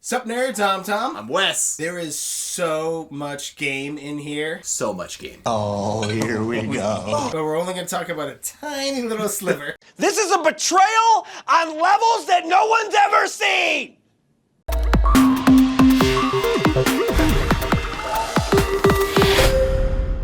Sup nerds, I'm Tom. I'm Wes. There is so much game in here. So much game. Oh, here we go. But we're only going to talk about a tiny little sliver. This is a betrayal on levels that no one's ever seen!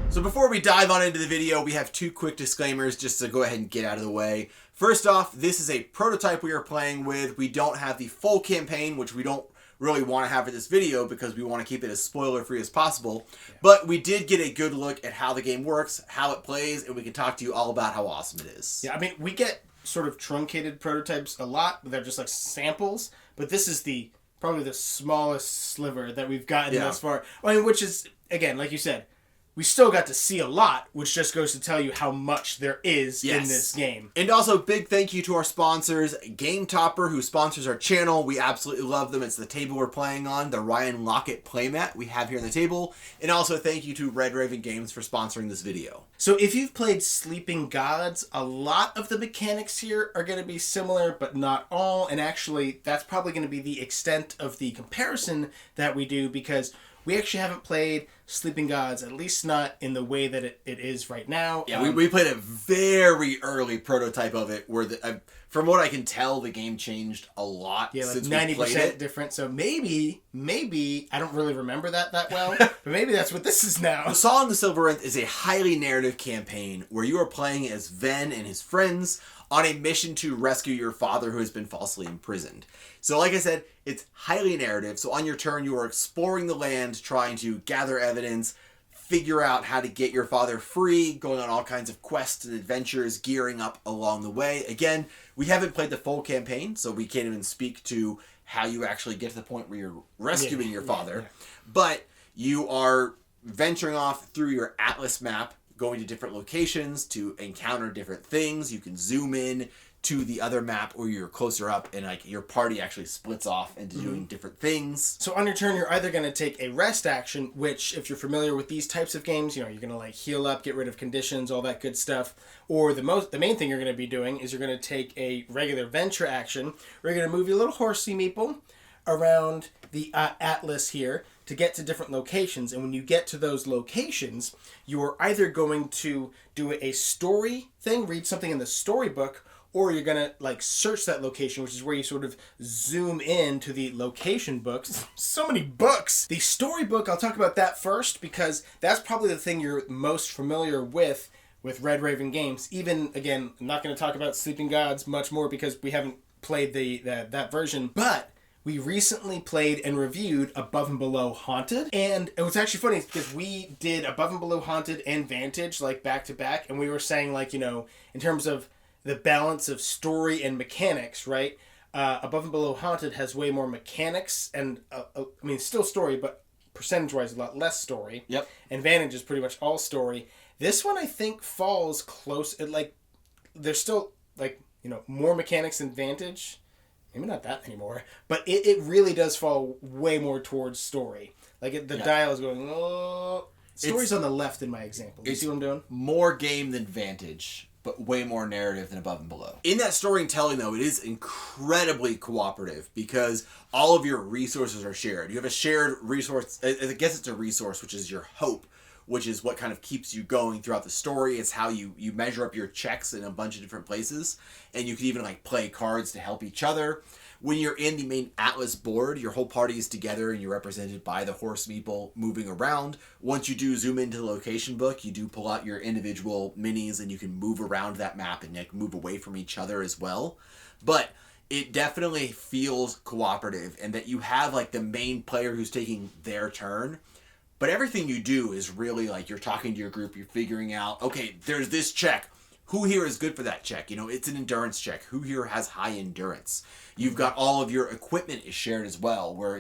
So before we dive on into the video, we have two quick disclaimers just to go ahead and get out of the way. First off, this is a prototype we are playing with. We don't have the full campaign, which we don't really want to have for this video because we want to keep it as spoiler-free as possible. Yeah. But we did get a good look at how the game works, how it plays, and we can talk to you all about how awesome it is. Yeah, I mean, we get sort of truncated prototypes a lot. They're just like samples, but this is probably the smallest sliver that we've gotten thus far. I mean, which is, again, like you said, we still got to see a lot, which just goes to tell you how much there is in this game. And also, big thank you to our sponsors, GameTopper, who sponsors our channel. We absolutely love them. It's the table we're playing on, the Ryan Lockett playmat we have here on the table. And also, thank you to Red Raven Games for sponsoring this video. So if you've played Sleeping Gods, a lot of the mechanics here are going to be similar, but not all. And actually, that's probably going to be the extent of the comparison that we do, because we actually haven't played Sleeping Gods, at least not in the way that it is right now. Yeah, we played a very early prototype of it where, from what I can tell, the game changed a lot since 90% different. So maybe, I don't really remember that well, but maybe that's what this is now. The Song of the Silveranth is a highly narrative campaign where you are playing as Ven and his friends on a mission to rescue your father who has been falsely imprisoned. So like I said, it's highly narrative. So on your turn, you are exploring the land, trying to gather evidence, figure out how to get your father free, going on all kinds of quests and adventures, gearing up along the way. Again, we haven't played the full campaign, so we can't even speak to how you actually get to the point where you're rescuing your father. Yeah. But you are venturing off through your Atlas map, going to different locations to encounter different things. You can zoom in to the other map where you're closer up, and like your party actually splits off into doing different things. So on your turn, you're either going to take a rest action, which if you're familiar with these types of games, you're going to like heal up, get rid of conditions, all that good stuff. Or the main thing you're going to be doing is you're going to take a regular venture action where you're going to move your little horsey meeple around the Atlas here to get to different locations. And when you get to those locations, you're either going to do a story thing, read something in the storybook, or you're going to like search that location, which is where you sort of zoom in to the location books. So many books! The storybook, I'll talk about that first, because that's probably the thing you're most familiar with Red Raven Games. Even, again, I'm not going to talk about Sleeping Gods much more because we haven't played that version, but we recently played and reviewed Above and Below Haunted. And it was actually funny because we did Above and Below Haunted and Vantage like back to back, and we were saying like, in terms of the balance of story and mechanics, right? Above and Below Haunted has way more mechanics and, still story, but percentage-wise a lot less story. Yep. And Vantage is pretty much all story. This one, I think, falls close. There's still, more mechanics than Vantage. Maybe not that anymore. But it really does fall way more towards story. Dial is going, oh. Story's on the left in my example. You see what I'm doing? More game than Vantage, but way more narrative than Above and Below. In that storytelling, though, it is incredibly cooperative because all of your resources are shared. You have a shared resource. I guess it's a resource, which is your hope, which is what kind of keeps you going throughout the story. It's how you measure up your checks in a bunch of different places. And you can even play cards to help each other. When you're in the main Atlas board, your whole party is together and you're represented by the horse meeple moving around. Once you do zoom into the location book, you do pull out your individual minis and you can move around that map and move away from each other as well. But it definitely feels cooperative and that you have the main player who's taking their turn. But everything you do is really you're talking to your group, you're figuring out, okay, there's this check. Who here is good for that check? It's an endurance check. Who here has high endurance? You've got all of your equipment is shared as well, where,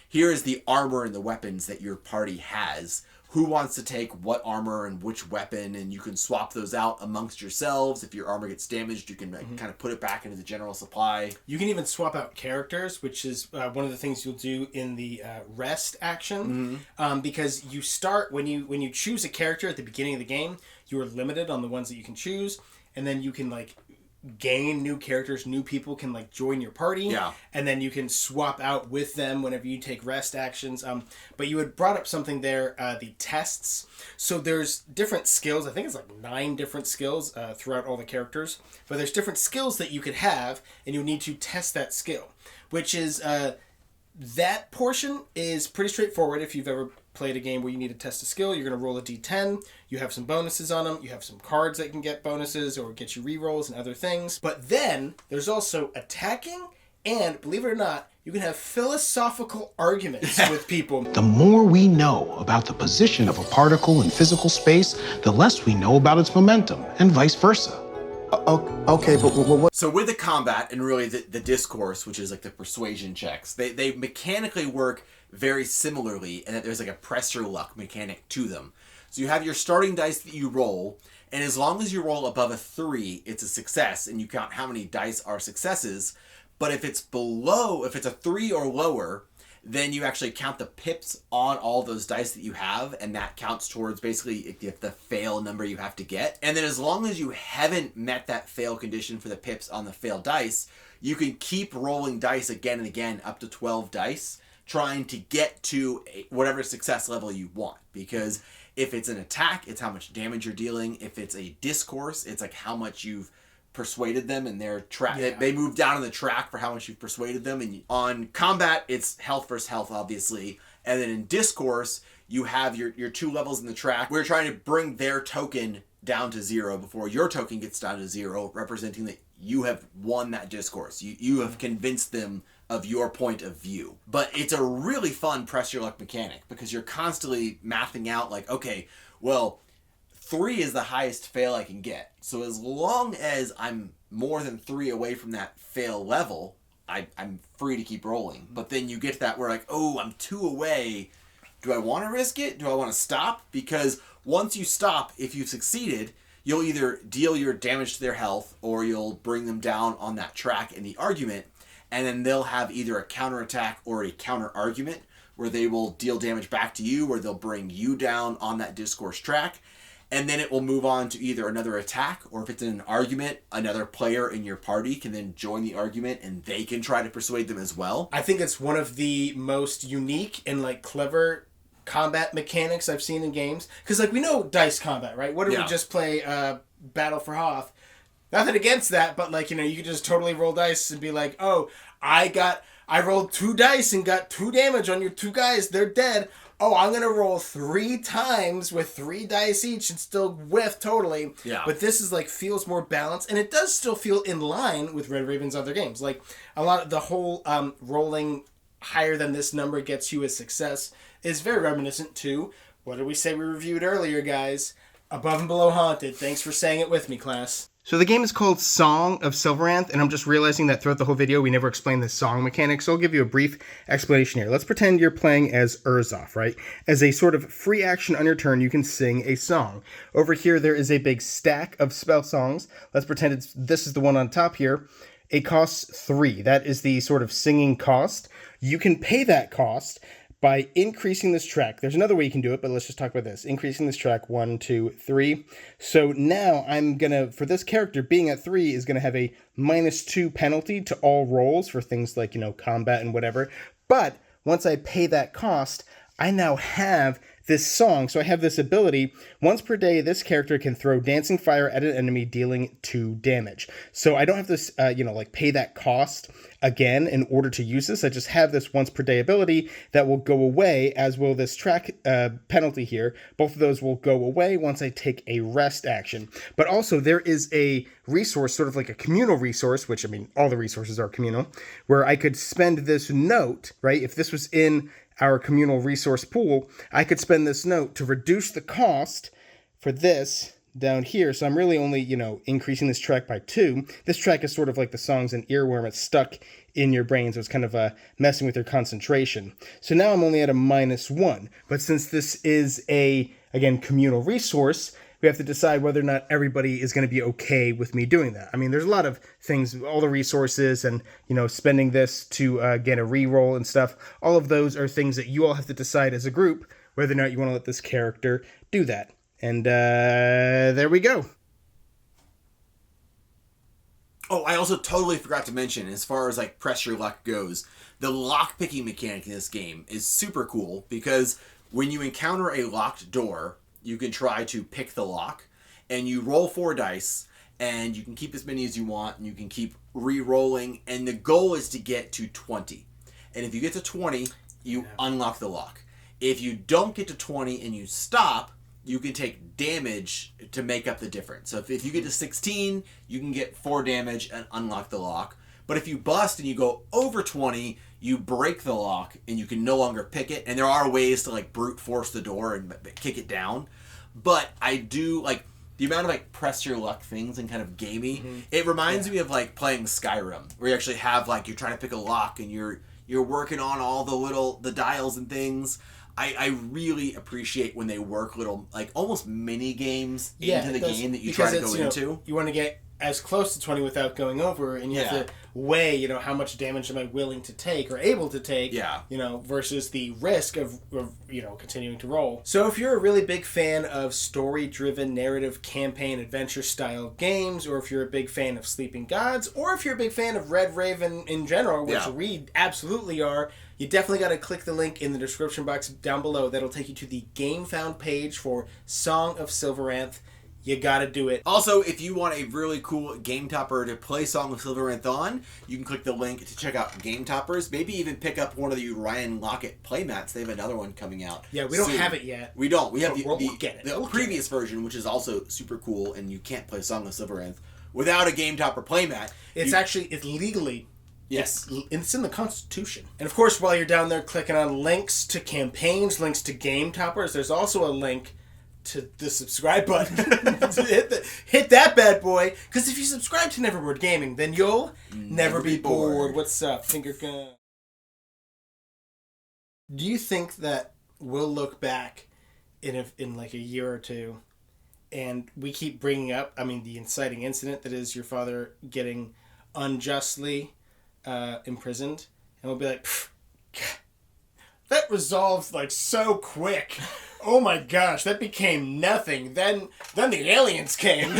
here is the armor and the weapons that your party has. Who wants to take what armor and which weapon, and you can swap those out amongst yourselves. If your armor gets damaged, you can kind of put it back into the general supply. You can even swap out characters, which is one of the things you'll do in the rest action, because you start, when you choose a character at the beginning of the game, you are limited on the ones that you can choose, and then you can gain new characters, new people can like join your party. Yeah. And then you can swap out with them whenever you take rest actions. But you had brought up something there, the tests. So there's different skills. I think it's like 9 different skills throughout all the characters. But there's different skills that you could have, and you need to test that skill, which is that portion is pretty straightforward. If you've ever played a game where you need to test a skill, you're going to roll a d10. You have some bonuses on them. You have some cards that can get bonuses or get you rerolls and other things. But then there's also attacking, and believe it or not, you can have philosophical arguments with people. The more we know about the position of a particle in physical space, the less we know about its momentum, and vice versa. Okay, but what? So with the combat and really the discourse, which is like the persuasion checks, they mechanically work very similarly, and that there's like a press your luck mechanic to them. So you have your starting dice that you roll, and as long as you roll above a 3, it's a success, and you count how many dice are successes. But if it's a 3 or lower, then you actually count the pips on all those dice that you have, and that counts towards basically the fail number you have to get. And then as long as you haven't met that fail condition for the pips on the failed dice, you can keep rolling dice again and again up to 12 dice, trying to get to whatever success level you want. Because if it's an attack, it's how much damage you're dealing. If it's a discourse, it's like how much you've persuaded them and their track. Yeah. They move down on the track for how much you've persuaded them. And on combat, it's health versus health, obviously. And then in discourse, you have your 2 levels in the track. We're trying to bring their token down to 0 before your token gets down to 0, representing that you have won that discourse. You have convinced them of your point of view. But it's a really fun press your luck mechanic because you're constantly mathing out like, okay, well, 3 is the highest fail I can get. So as long as I'm more than 3 away from that fail level, I'm free to keep rolling. But then you get to that where like, oh, I'm 2 away. Do I want to risk it? Do I want to stop? Because once you stop, if you've succeeded, you'll either deal your damage to their health or you'll bring them down on that track in the argument. And then they'll have either a counterattack or a counter argument where they will deal damage back to you or they'll bring you down on that discourse track. And then it will move on to either another attack, or if it's in an argument, another player in your party can then join the argument and they can try to persuade them as well. I think it's one of the most unique and like clever combat mechanics I've seen in games. Because like we know dice combat, right? What did we just play Battle for Hoth? Nothing against that, but like, you know, you could just totally roll dice and be like, oh, I rolled 2 dice and got 2 damage on your 2 guys. They're dead. Oh, I'm going to roll 3 times with 3 dice each and still whiff totally. Yeah. But this is like, feels more balanced, and it does still feel in line with Red Raven's other games. Like, a lot of the whole rolling higher than this number gets you a success is very reminiscent to, what did we say we reviewed earlier, guys? Above and Below Haunted. Thanks for saying it with me, class. So the game is called Song of Silveranth, and I'm just realizing that throughout the whole video we never explained the song mechanic, so I'll give you a brief explanation here. Let's pretend you're playing as Urzoff, right? As a sort of free action on your turn, you can sing a song. Over here there is a big stack of spell songs. Let's pretend this is the one on top here. It costs 3. That is the sort of singing cost. You can pay that cost by increasing this track. There's another way you can do it, but let's just talk about this. Increasing this track 1, 2, 3. So now I'm gonna, for this character, being at 3 is gonna have a -2 penalty to all rolls for things like, you know, combat and whatever. But once I pay that cost, I now have this song. So I have this ability. Once per day, this character can throw dancing fire at an enemy, dealing 2 damage. So I don't have to, pay that cost again in order to use this. I just have this once per day ability that will go away, as will this track penalty here. Both of those will go away once I take a rest action. But also there is a resource, sort of like a communal resource, which, I mean, all the resources are communal, where I could spend this note, right? If this was in our communal resource pool, I could spend this note to reduce the cost for this down here. So I'm really only, increasing this track by 2. This track is sort of like the song's an earworm. It's stuck in your brain, so it's kind of messing with your concentration. So now I'm only at a -1. But since this is again, communal resource, we have to decide whether or not everybody is going to be okay with me doing that. I mean, there's a lot of things, all the resources and, spending this to get a reroll and stuff. All of those are things that you all have to decide as a group whether or not you want to let this character do that. And there we go. Oh, I also totally forgot to mention, as far as like press your luck goes, the lockpicking mechanic in this game is super cool because when you encounter a locked door, you can try to pick the lock, and you roll 4 dice, and you can keep as many as you want, and you can keep re-rolling, and the goal is to get to 20. And if you get to 20, you unlock the lock. If you don't get to 20 and you stop, you can take damage to make up the difference. So if you get to 16, you can get 4 damage and unlock the lock. But if you bust and you go over 20, you break the lock and you can no longer pick it. And there are ways to like brute force the door and kick it down. But I do like the amount of like press your luck things and kind of gamey. It reminds me of like playing Skyrim, where you actually have like you're trying to pick a lock and you're working on all the dials and things. I really appreciate when they work little, like, almost mini games into the game that you try to go into. You want to get as close to 20 without going over, and you have to weigh, how much damage am I willing to take or able to take, versus the risk of continuing to roll. So if you're a really big fan of story-driven narrative campaign adventure-style games, or if you're a big fan of Sleeping Gods, or if you're a big fan of Red Raven in general, which we absolutely are, you definitely got to click the link in the description box down below. That'll take you to the Gamefound page for Song of Silveranth. You gotta do it. Also, if you want a really cool Game Topper to play Song of Silveranth on, you can click the link to check out Game Toppers. Maybe even pick up one of the Ryan Lockett playmats. They have another one coming out. Yeah, we don't have it yet. We don't. We have we'll get it. The previous version, which is also super cool, and you can't play Song of Silveranth without a Game Topper playmat. It's legally... Yes. It's in the Constitution. And of course, while you're down there clicking on links to campaigns, links to Game Toppers, there's also a link to the subscribe button. hit that bad boy. Because if you subscribe to Neverboard Gaming, then you'll never be bored. What's up, finger gun? Do you think that we'll look back in like a year or two, and we keep bringing up, the inciting incident that is your father getting unjustly imprisoned, and we'll be like, that resolved like so quick. Oh my gosh, that became nothing. Then the aliens came.